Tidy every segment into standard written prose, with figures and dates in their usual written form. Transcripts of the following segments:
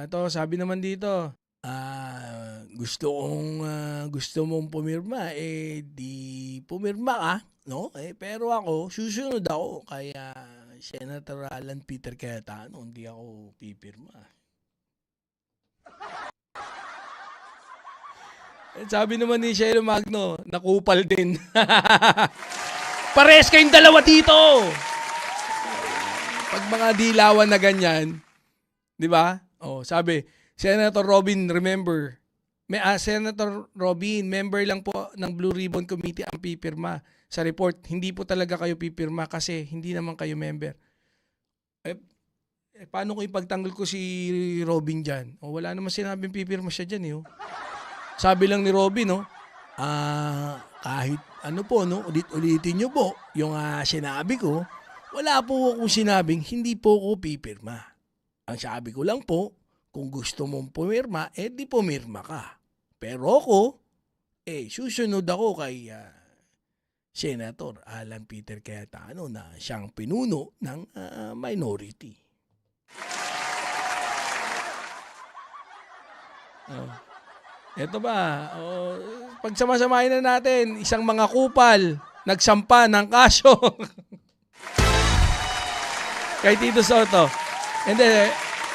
Ito, sabi naman dito, gusto mong pumirma, di pumirma ka, no? Pero ako, susunod ako, kaya Senator Alan Peter Cayetano, hindi ako pipirma. Sabi naman ni Shelo Magno, nakupal din. Pares kayong dalawa dito! Pag mga dilawan na ganyan, di ba? Sabi, Senator Robin, remember, Senator Robin, member lang po ng Blue Ribbon Committee ang pipirma sa report. Hindi po talaga kayo pipirma kasi hindi naman kayo member. Paano ko ipagtanggol ko si Robin dyan? Wala naman sinabing pipirma siya dyan. Sabi lang ni Robin, kahit ano po, no, ulit-ulitin nyo po yung sinabi ko, wala po akong sinabing hindi po ako pipirma. Ang sabi ko lang po, kung gusto mong pumirma, di pumirma ka. Pero ako, susunod ako kay Senator Alan Peter Cayetano na siyang pinuno ng minority. Ito ba, pagsamasamahin na natin, isang mga kupal, nagsampa ng kaso. Kay Tito Soto. And then,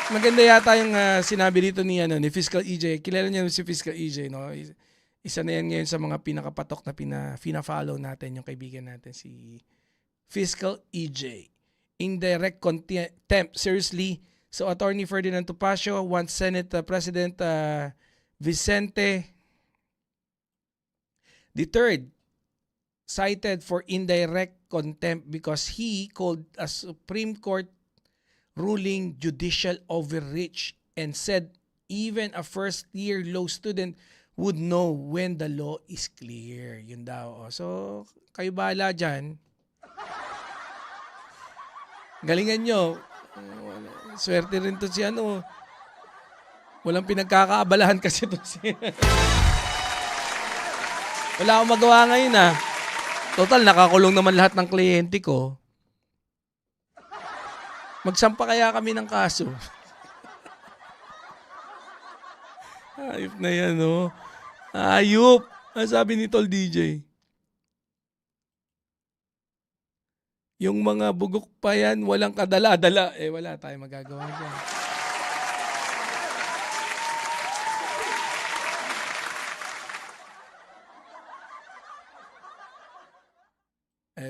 maganda yata yung sinabi dito ni Fiscal EJ. Kilala niyo si Fiscal EJ, no? Isa na yan ngayon sa mga pinakapatok na fina-follow natin, yung kaibigan natin, si Fiscal EJ. Indirect contempt, seriously. So, Attorney Ferdinand Topacio wants Senate President Vicente III cited for indirect contempt because he called a Supreme Court ruling judicial overreach and said even a first-year law student would know when the law is clear. Yun daw. So, kayo bahala dyan. Galingan nyo. Swerte rin to si walang pinagkakaabalahan kasi to si wala akong magawa ngayon Total, nakakulong naman lahat ng kliyente ko. Magsampa kaya kami ng kaso. Ayop na yan, Ayop! Ang sabi ni Tol DJ. Yung mga bugok pa yan, walang kadala-dala. Wala tayong magagawa dyan.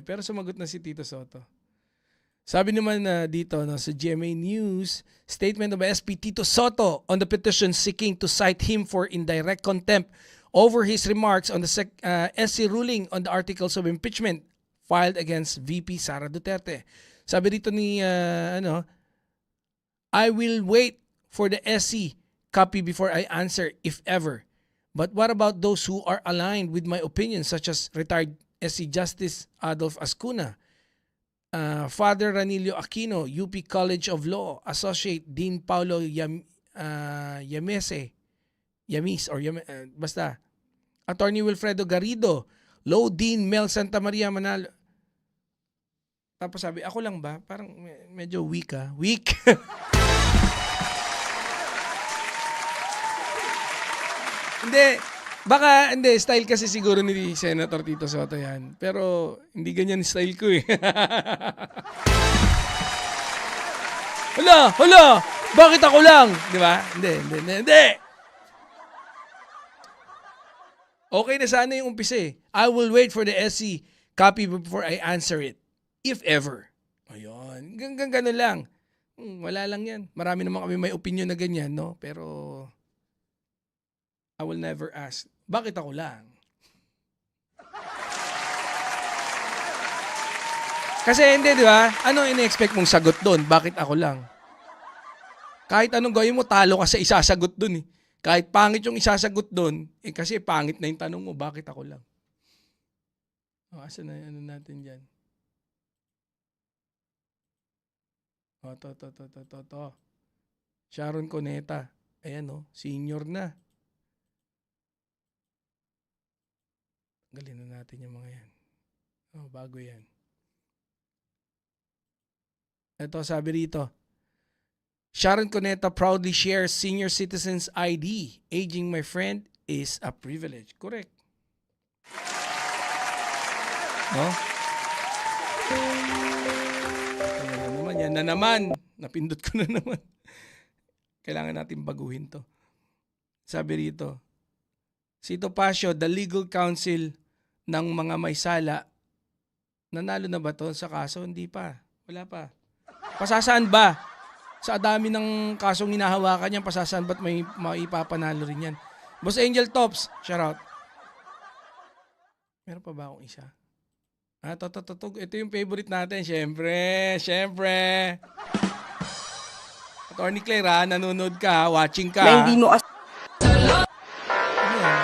Pero sumagot na si Tito Soto. Sabi naman dito sa GMA News, statement of SP Tito Soto on the petition seeking to cite him for indirect contempt over his remarks on the SC ruling on the articles of impeachment filed against VP Sara Duterte. Sabi dito ni I will wait for the SC copy before I answer, if ever. But what about those who are aligned with my opinions, such as retired SC Justice Adolf Ascuna, Father Ranilio Aquino, UP College of Law, Associate Dean Paulo basta, Attorney Wilfredo Garrido, Law Dean Mel Santa Maria Manalo. Tapos sabi, ako lang ba? Parang medyo weak. Weak. Hindi, style kasi siguro ni Senator Tito Soto yan. Pero hindi ganyan style ko Hala, bakit ako lang? Di ba? Hindi. Okay na sana yung umpisa I will wait for the SC copy before I answer it. If ever. Ayun. Ganun lang. Wala lang yan. Marami naman kami may opinion na ganyan, no? Pero I will never ask, bakit ako lang? Kasi hindi, di ba? Ano in-expect mong sagot doon? Bakit ako lang? Kahit anong gawin mo, talo ka sa isasagot doon Kahit pangit yung isasagot doon, kasi pangit na yung tanong mo, bakit ako lang? Asan na natin dyan? To. Sharon Cuneta. Ayan senior na. Galin na natin yung mga yan. Bago yan. Ito, sabi rito, Sharon Cuneta proudly shares senior citizens ID. Aging my friend is a privilege. Correct. No? Yan na naman. Napindot ko na naman. Kailangan natin baguhin to. Sabi rito, si Topacio, the legal counsel ng mga may sala, nanalo na ba to sa kaso? Hindi pa. Wala pa. Pasasaan ba? Sa dami ng kasong hinahawakan niyan, pasasaan ba't may maipapanalo rin yan? Boss Angel Tops, shout out. Meron pa ba akong isa? Ito yung favorite natin. Siyempre. Attorney Claire, nanonood ka, watching ka. Na hindi mo Ano yan?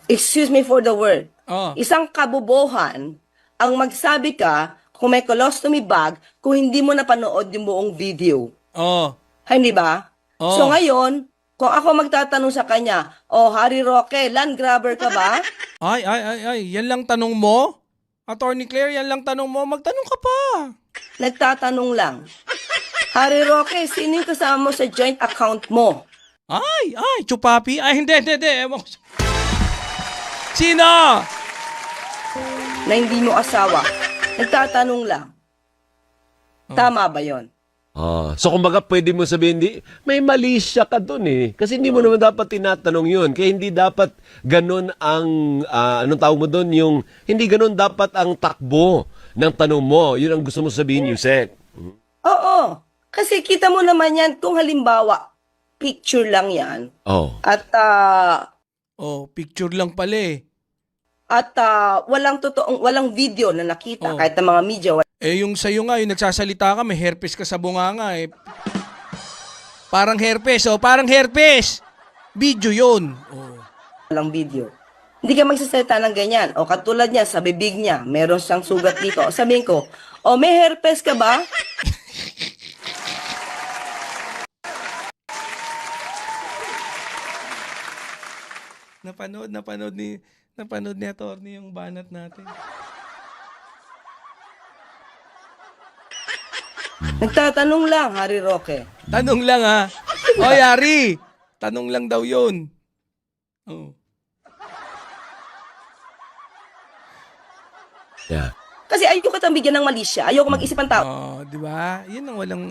excuse me for the word. Oh. Isang kabobohan ang magsabi ka kung may colostomy bag kung hindi mo napanood yung buong video. Oh. Hindi ba? Oh. So ngayon, kung ako magtatanong sa kanya, Harry Roque, land grabber ka ba? Ay. Yan lang tanong mo? Attorney Claire, yan lang tanong mo? Magtanong ka pa. Nagtatanong lang. Harry Roque, sino yung kasama mo sa joint account mo? Ay, chupapi. Ay, hindi. Ewan ko. Sino? Na hindi mo asawa. Nagtatanong lang. Tama ba yon? So kumbaga pwede mo sabihin, may mali siya ka dun eh. Kasi hindi mo naman dapat tinatanong yun. Kaya hindi dapat ganun ang, anong tawag mo dun, hindi ganun dapat ang takbo ng tanong mo. Yun ang gusto mo sabihin, Yusek. Oo. Kasi kita mo naman yan kung halimbawa, picture lang yan. Oh. At Picture lang pala eh. walang video na nakita Oh. kahit ng mga media. Yung sa'yo nga, yung nagsasalita ka, may herpes ka sa bunganga eh. Parang herpes, parang herpes. Video yun. Walang video. Hindi ka magsasalita ng ganyan. O katulad niya, sa bibig niya, meron siyang sugat dito. Sabihin ko, may herpes ka ba? Napanood ni attorney yung banat natin. Nagtatanong lang, Harry Roque. Tanong lang ha. Yari. Tanong lang daw yun. Oh. Yeah. Kasi ayoko kitang bigyan ng mali siya. Ayoko mag-isip ang tao. Di ba? Yun ang walang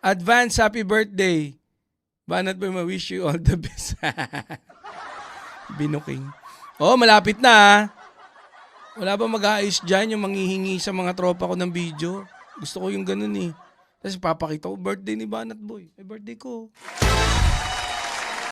Advance happy birthday. Banat ba ma-wish you all the best. Binuking. Malapit na ha. Wala ba mag-aayos dyan yung manghihingi sa mga tropa ko ng video? Gusto ko yung ganun eh. Tapos papakita ko, birthday ni Banat Boy. Ay, birthday ko.